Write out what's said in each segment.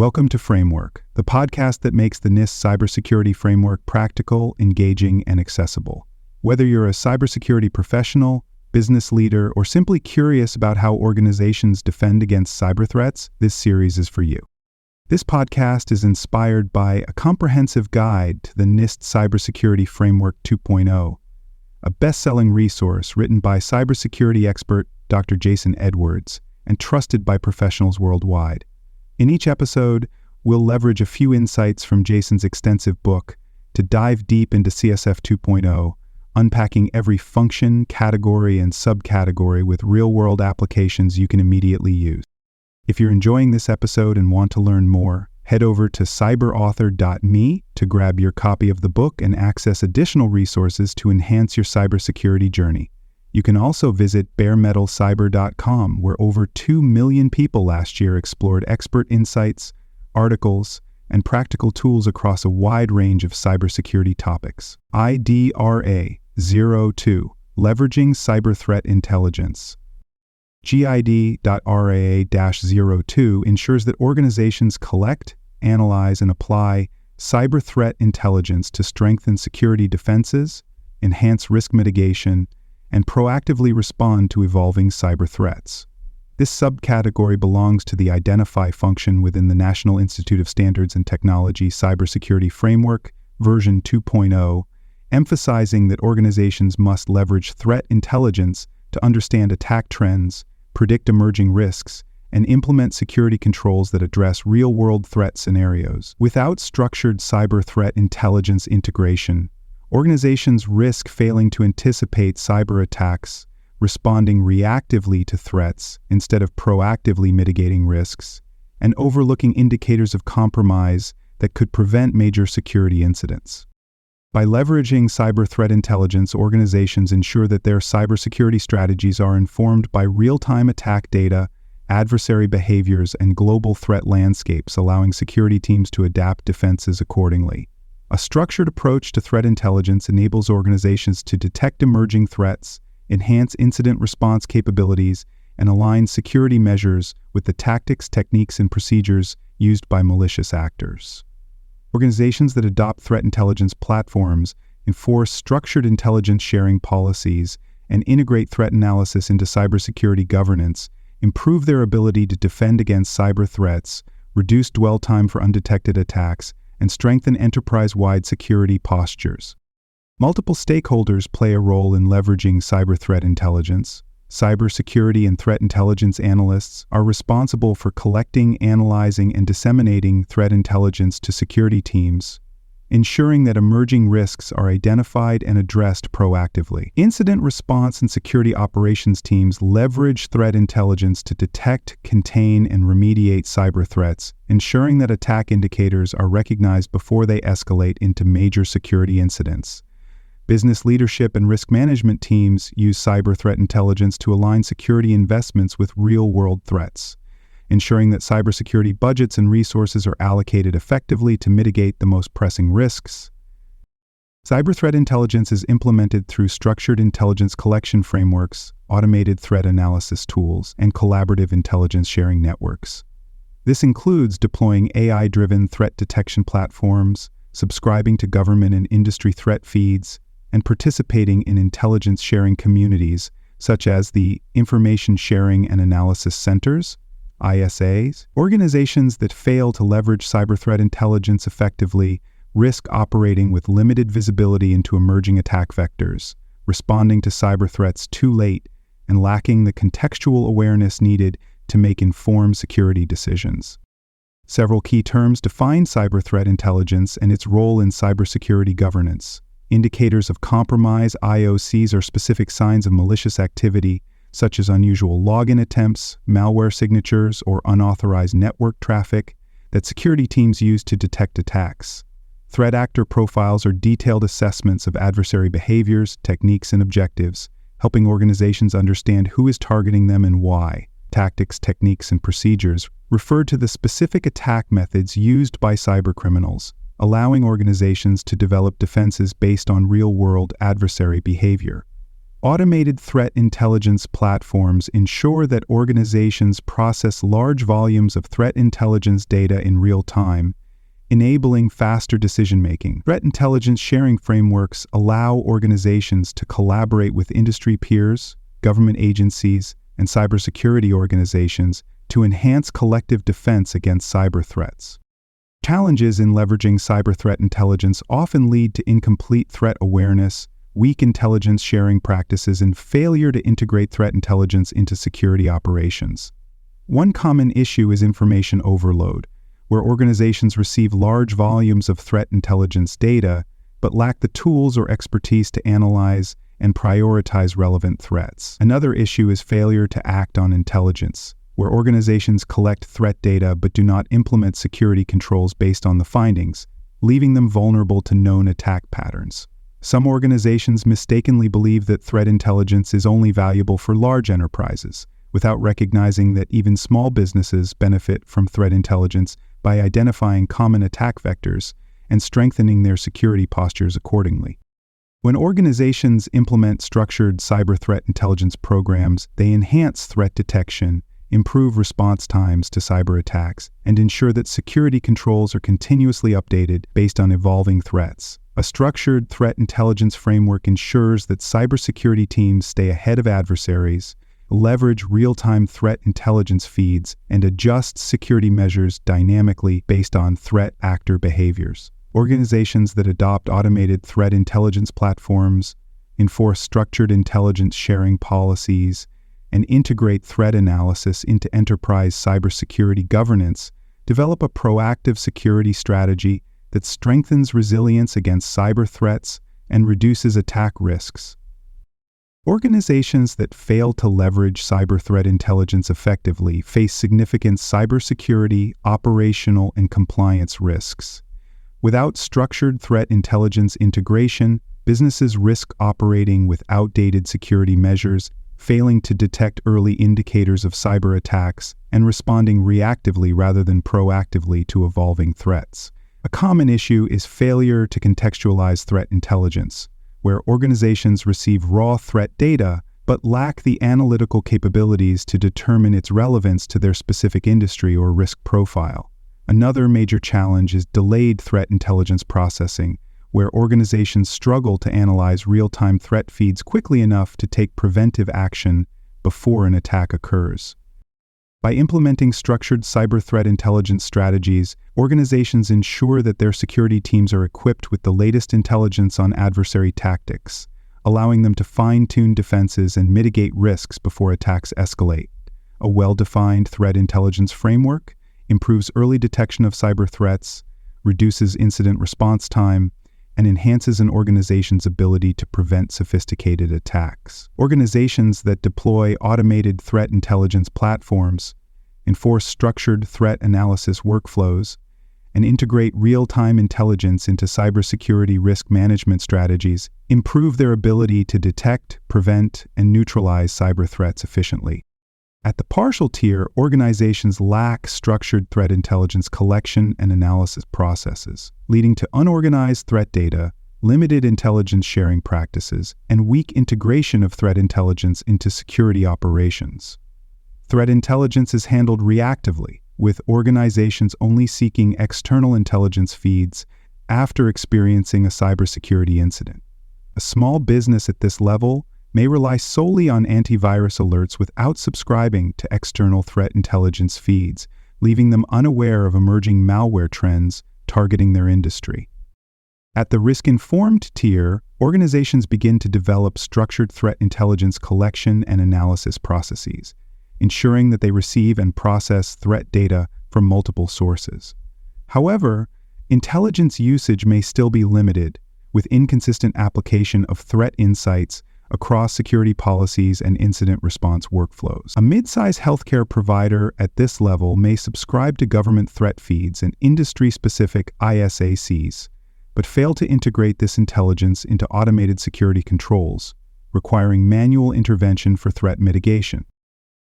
Welcome to Framework, the podcast that makes the NIST cybersecurity framework practical, engaging, and accessible. Whether you're a cybersecurity professional, business leader, or simply curious about how organizations defend against cyber threats, this series is for you. This podcast is inspired by a comprehensive guide to the NIST Cybersecurity Framework 2.0, a best-selling resource written by cybersecurity expert Dr. Jason Edwards and trusted by professionals worldwide. In each episode, we'll leverage a few insights from Jason's extensive book to dive deep into CSF 2.0, unpacking every function, category, and subcategory with real-world applications you can immediately use. If you're enjoying this episode and want to learn more, head over to cyberauthor.me to grab your copy of the book and access additional resources to enhance your cybersecurity journey. You can also visit baremetalcyber.com, where over 2 million people last year explored expert insights, articles, and practical tools across a wide range of cybersecurity topics. ID.RA-02, Leveraging Cyber Threat Intelligence. ID.RA-02 ensures that organizations collect, analyze, and apply cyber threat intelligence to strengthen security defenses, enhance risk mitigation, and proactively respond to evolving cyber threats. This subcategory belongs to the Identify function within the National Institute of Standards and Technology Cybersecurity Framework, version 2.0, emphasizing that organizations must leverage threat intelligence to understand attack trends, predict emerging risks, and implement security controls that address real-world threat scenarios. Without structured cyber threat intelligence integration, organizations risk failing to anticipate cyber attacks, responding reactively to threats instead of proactively mitigating risks, and overlooking indicators of compromise that could prevent major security incidents. By leveraging cyber threat intelligence, organizations ensure that their cybersecurity strategies are informed by real-time attack data, adversary behaviors, and global threat landscapes, allowing security teams to adapt defenses accordingly. A structured approach to threat intelligence enables organizations to detect emerging threats, enhance incident response capabilities, and align security measures with the tactics, techniques, and procedures used by malicious actors. Organizations that adopt threat intelligence platforms, enforce structured intelligence sharing policies, and integrate threat analysis into cybersecurity governance improve their ability to defend against cyber threats, reduce dwell time for undetected attacks, and strengthen enterprise-wide security postures. Multiple stakeholders play a role in leveraging cyber threat intelligence. Cybersecurity and threat intelligence analysts are responsible for collecting, analyzing, and disseminating threat intelligence to security teams, ensuring that emerging risks are identified and addressed proactively. Incident response and security operations teams leverage threat intelligence to detect, contain, and remediate cyber threats, ensuring that attack indicators are recognized before they escalate into major security incidents. Business leadership and risk management teams use cyber threat intelligence to align security investments with real-world threats, ensuring that cybersecurity budgets and resources are allocated effectively to mitigate the most pressing risks. Cyber threat intelligence is implemented through structured intelligence collection frameworks, automated threat analysis tools, and collaborative intelligence sharing networks. This includes deploying AI-driven threat detection platforms, subscribing to government and industry threat feeds, and participating in intelligence sharing communities such as the Information Sharing and Analysis Centers, ISAs. Organizations that fail to leverage cyber threat intelligence effectively risk operating with limited visibility into emerging attack vectors, responding to cyber threats too late, and lacking the contextual awareness needed to make informed security decisions. Several key terms define cyber threat intelligence and its role in cybersecurity governance. Indicators of compromise, IOCs, are specific signs of malicious activity, such as unusual login attempts, malware signatures, or unauthorized network traffic that security teams use to detect attacks. Threat actor profiles are detailed assessments of adversary behaviors, techniques, and objectives, helping organizations understand who is targeting them and why. Tactics, techniques, and procedures refer to the specific attack methods used by cybercriminals, allowing organizations to develop defenses based on real-world adversary behavior. Automated threat intelligence platforms ensure that organizations process large volumes of threat intelligence data in real time, enabling faster decision-making. Threat intelligence sharing frameworks allow organizations to collaborate with industry peers, government agencies, and cybersecurity organizations to enhance collective defense against cyber threats. Challenges in leveraging cyber threat intelligence often lead to incomplete threat awareness, weak intelligence sharing practices, and failure to integrate threat intelligence into security operations. One common issue is information overload, where organizations receive large volumes of threat intelligence data but lack the tools or expertise to analyze and prioritize relevant threats. Another issue is failure to act on intelligence, where organizations collect threat data but do not implement security controls based on the findings, leaving them vulnerable to known attack patterns. Some organizations mistakenly believe that threat intelligence is only valuable for large enterprises, without recognizing that even small businesses benefit from threat intelligence by identifying common attack vectors and strengthening their security postures accordingly. When organizations implement structured cyber threat intelligence programs, they enhance threat detection, improve response times to cyber attacks, and ensure that security controls are continuously updated based on evolving threats. A structured threat intelligence framework ensures that cybersecurity teams stay ahead of adversaries, leverage real-time threat intelligence feeds, and adjust security measures dynamically based on threat actor behaviors. Organizations that adopt automated threat intelligence platforms, enforce structured intelligence sharing policies, and integrate threat analysis into enterprise cybersecurity governance develop a proactive security strategy that strengthens resilience against cyber threats and reduces attack risks. Organizations that fail to leverage cyber threat intelligence effectively face significant cybersecurity, operational, and compliance risks. Without structured threat intelligence integration, businesses risk operating with outdated security measures, failing to detect early indicators of cyber attacks, and responding reactively rather than proactively to evolving threats. A common issue is failure to contextualize threat intelligence, where organizations receive raw threat data but lack the analytical capabilities to determine its relevance to their specific industry or risk profile. Another major challenge is delayed threat intelligence processing, where organizations struggle to analyze real-time threat feeds quickly enough to take preventive action before an attack occurs. By implementing structured cyber threat intelligence strategies, organizations ensure that their security teams are equipped with the latest intelligence on adversary tactics, allowing them to fine-tune defenses and mitigate risks before attacks escalate. A well-defined threat intelligence framework improves early detection of cyber threats, reduces incident response time, and enhances an organization's ability to prevent sophisticated attacks. Organizations that deploy automated threat intelligence platforms, enforce structured threat analysis workflows, and integrate real-time intelligence into cybersecurity risk management strategies improve their ability to detect, prevent, and neutralize cyber threats efficiently. At the partial tier, organizations lack structured threat intelligence collection and analysis processes, leading to unorganized threat data, limited intelligence sharing practices, and weak integration of threat intelligence into security operations. Threat intelligence is handled reactively, with organizations only seeking external intelligence feeds after experiencing a cybersecurity incident. A small business at this level may rely solely on antivirus alerts without subscribing to external threat intelligence feeds, leaving them unaware of emerging malware trends targeting their industry. At the risk-informed tier, organizations begin to develop structured threat intelligence collection and analysis processes, ensuring that they receive and process threat data from multiple sources. However, intelligence usage may still be limited, with inconsistent application of threat insights across security policies and incident response workflows. A mid-size healthcare provider at this level may subscribe to government threat feeds and industry-specific ISACs, but fail to integrate this intelligence into automated security controls, requiring manual intervention for threat mitigation.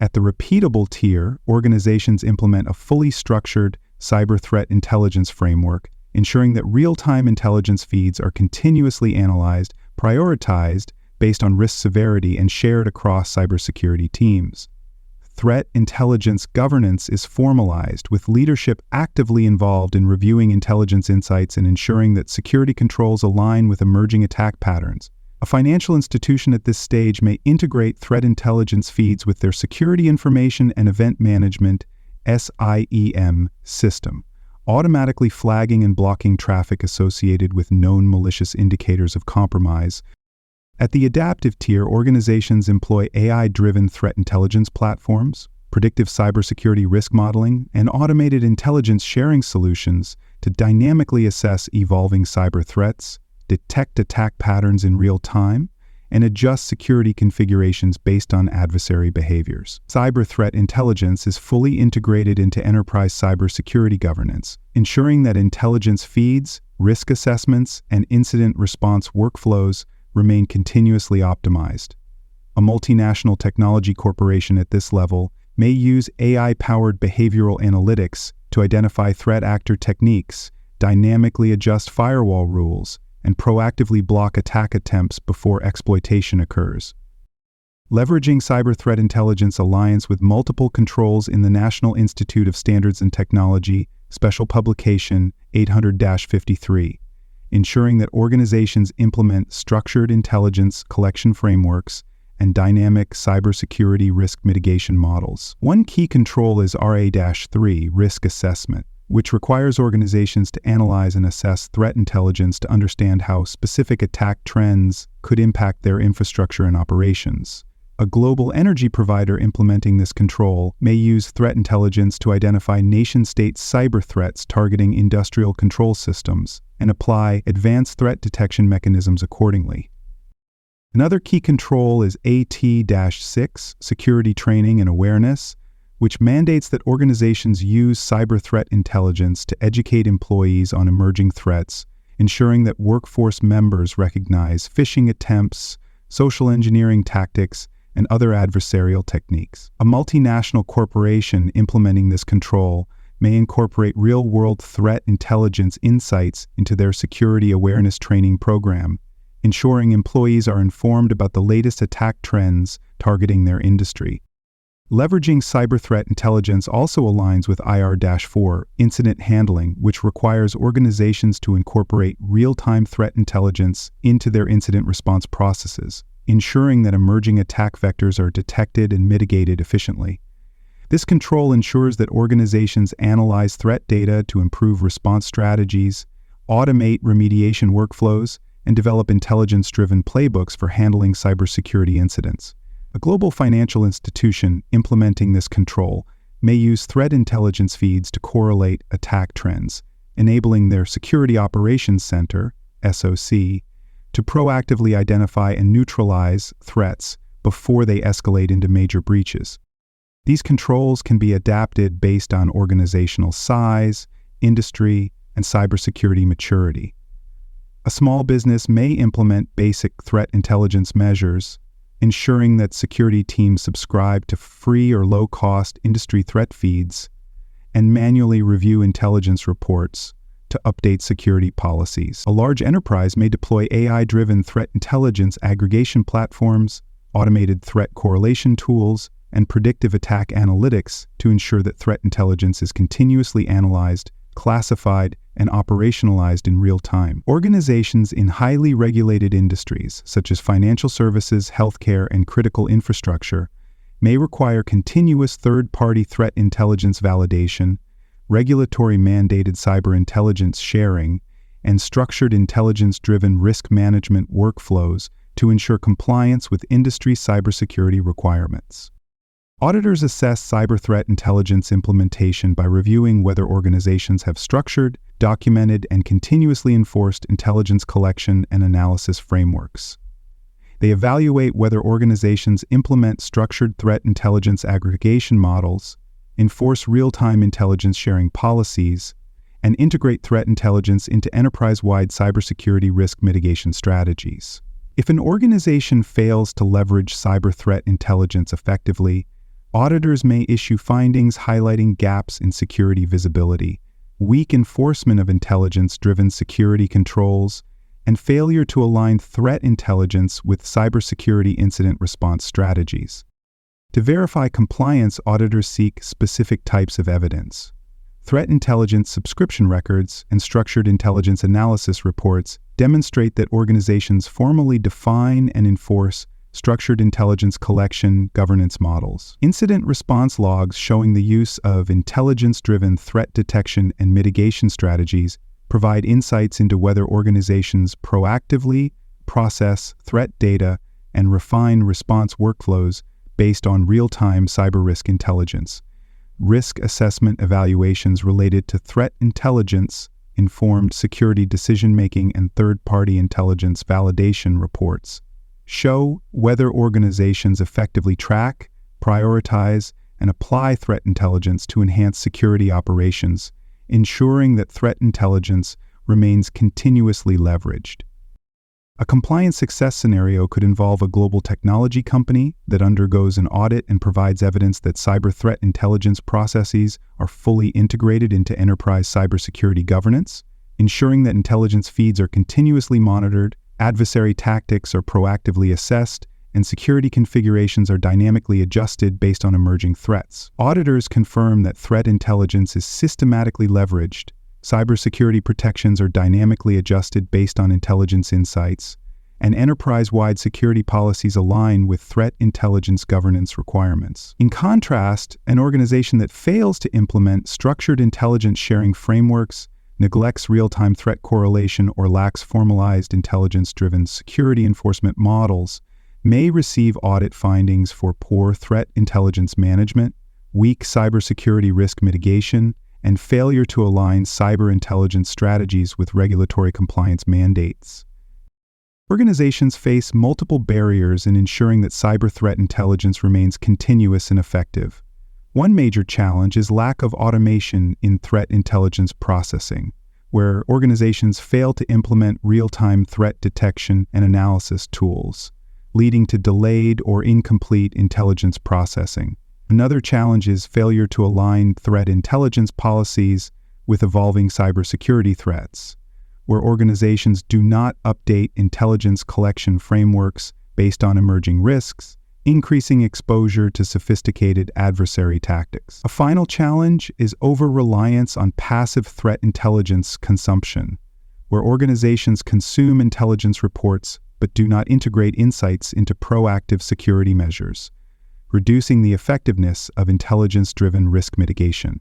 At the reputable tier, organizations implement a fully structured cyber threat intelligence framework, ensuring that real-time intelligence feeds are continuously analyzed, prioritized, based on risk severity and shared across cybersecurity teams. Threat intelligence governance is formalized, with leadership actively involved in reviewing intelligence insights and ensuring that security controls align with emerging attack patterns. A financial institution at this stage may integrate threat intelligence feeds with their security information and event management (SIEM) system, automatically flagging and blocking traffic associated with known malicious indicators of compromise. At the adaptive tier, organizations employ AI-driven threat intelligence platforms, predictive cybersecurity risk modeling, and automated intelligence sharing solutions to dynamically assess evolving cyber threats, detect attack patterns in real time, and adjust security configurations based on adversary behaviors. Cyber threat intelligence is fully integrated into enterprise cybersecurity governance, ensuring that intelligence feeds, risk assessments, and incident response workflows remain continuously optimized. A multinational technology corporation at this level may use AI-powered behavioral analytics to identify threat actor techniques, dynamically adjust firewall rules, and proactively block attack attempts before exploitation occurs. Leveraging Cyber Threat Intelligence Alliance with multiple controls in the National Institute of Standards and Technology, Special Publication 800-53. Ensuring that organizations implement structured intelligence collection frameworks and dynamic cybersecurity risk mitigation models. One key control is RA-3 risk assessment, which requires organizations to analyze and assess threat intelligence to understand how specific attack trends could impact their infrastructure and operations. A global energy provider implementing this control may use threat intelligence to identify nation-state cyber threats targeting industrial control systems and apply advanced threat detection mechanisms accordingly. Another key control is AT-6, security training and awareness, which mandates that organizations use cyber threat intelligence to educate employees on emerging threats, ensuring that workforce members recognize phishing attempts, social engineering tactics, and other adversarial techniques. A multinational corporation implementing this control may incorporate real-world threat intelligence insights into their security awareness training program, ensuring employees are informed about the latest attack trends targeting their industry. Leveraging cyber threat intelligence also aligns with IR-4 incident handling, which requires organizations to incorporate real-time threat intelligence into their incident response processes, ensuring that emerging attack vectors are detected and mitigated efficiently. This control ensures that organizations analyze threat data to improve response strategies, automate remediation workflows, and develop intelligence-driven playbooks for handling cybersecurity incidents. A global financial institution implementing this control may use threat intelligence feeds to correlate attack trends, enabling their Security Operations Center, SOC, to proactively identify and neutralize threats before they escalate into major breaches. These controls can be adapted based on organizational size, industry, and cybersecurity maturity. A small business may implement basic threat intelligence measures, ensuring that security teams subscribe to free or low-cost industry threat feeds and manually review intelligence reports to update security policies. A large enterprise may deploy AI-driven threat intelligence aggregation platforms, automated threat correlation tools, and predictive attack analytics to ensure that threat intelligence is continuously analyzed, classified, and operationalized in real time. Organizations in highly regulated industries, such as financial services, healthcare, and critical infrastructure, may require continuous third-party threat intelligence validation, regulatory mandated cyber intelligence sharing, and structured intelligence-driven risk management workflows to ensure compliance with industry cybersecurity requirements. Auditors assess cyber threat intelligence implementation by reviewing whether organizations have structured, documented, and continuously enforced intelligence collection and analysis frameworks. They evaluate whether organizations implement structured threat intelligence aggregation models, enforce real-time intelligence sharing policies, and integrate threat intelligence into enterprise-wide cybersecurity risk mitigation strategies. If an organization fails to leverage cyber threat intelligence effectively, auditors may issue findings highlighting gaps in security visibility, weak enforcement of intelligence-driven security controls, and failure to align threat intelligence with cybersecurity incident response strategies. To verify compliance, auditors seek specific types of evidence. Threat intelligence subscription records and structured intelligence analysis reports demonstrate that organizations formally define and enforce structured intelligence collection governance models. Incident response logs showing the use of intelligence-driven threat detection and mitigation strategies provide insights into whether organizations proactively process threat data and refine response workflows based on real-time cyber risk intelligence. Risk assessment evaluations related to threat intelligence, informed security decision-making, and third-party intelligence validation reports show whether organizations effectively track, prioritize, and apply threat intelligence to enhance security operations, ensuring that threat intelligence remains continuously leveraged. A compliance success scenario could involve a global technology company that undergoes an audit and provides evidence that cyber threat intelligence processes are fully integrated into enterprise cybersecurity governance, ensuring that intelligence feeds are continuously monitored, adversary tactics are proactively assessed, and security configurations are dynamically adjusted based on emerging threats. Auditors confirm that threat intelligence is systematically leveraged, cybersecurity protections are dynamically adjusted based on intelligence insights, and enterprise-wide security policies align with threat intelligence governance requirements. In contrast, an organization that fails to implement structured intelligence sharing frameworks, neglects real-time threat correlation, or lacks formalized intelligence-driven security enforcement models may receive audit findings for poor threat intelligence management, weak cybersecurity risk mitigation, and failure to align cyber intelligence strategies with regulatory compliance mandates. Organizations face multiple barriers in ensuring that cyber threat intelligence remains continuous and effective. One major challenge is lack of automation in threat intelligence processing, where organizations fail to implement real-time threat detection and analysis tools, leading to delayed or incomplete intelligence processing. Another challenge is failure to align threat intelligence policies with evolving cybersecurity threats, where organizations do not update intelligence collection frameworks based on emerging risks, increasing exposure to sophisticated adversary tactics. A final challenge is over-reliance on passive threat intelligence consumption, where organizations consume intelligence reports but do not integrate insights into proactive security measures, reducing the effectiveness of intelligence-driven risk mitigation.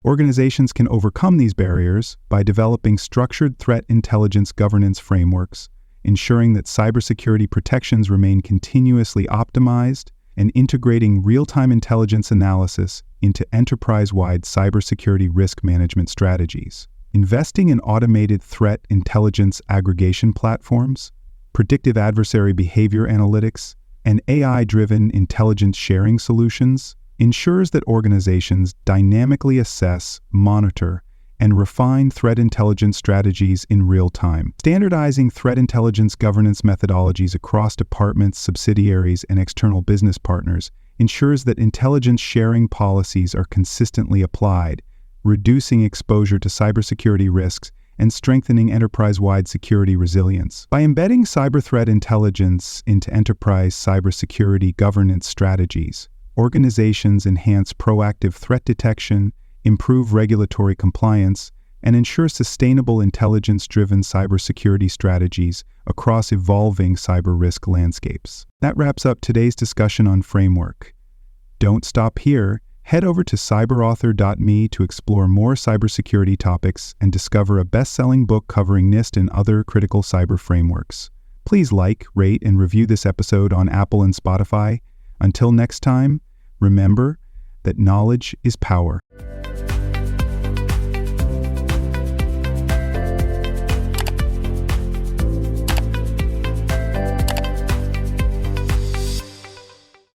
Organizations can overcome these barriers by developing structured threat intelligence governance frameworks, ensuring that cybersecurity protections remain continuously optimized, and integrating real-time intelligence analysis into enterprise-wide cybersecurity risk management strategies. Investing in automated threat intelligence aggregation platforms, predictive adversary behavior analytics, and AI-driven intelligence sharing solutions ensures that organizations dynamically assess, monitor, and refine threat intelligence strategies in real time. Standardizing threat intelligence governance methodologies across departments, subsidiaries, and external business partners ensures that intelligence sharing policies are consistently applied, reducing exposure to cybersecurity risks and strengthening enterprise-wide security resilience. By embedding cyber threat intelligence into enterprise cybersecurity governance strategies, organizations enhance proactive threat detection, improve regulatory compliance, and ensure sustainable intelligence-driven cybersecurity strategies across evolving cyber risk landscapes. That wraps up today's discussion on framework. Don't stop here. Head over to cyberauthor.me to explore more cybersecurity topics and discover a best-selling book covering NIST and other critical cyber frameworks. Please like, rate, and review this episode on Apple and Spotify. Until next time, remember that knowledge is power.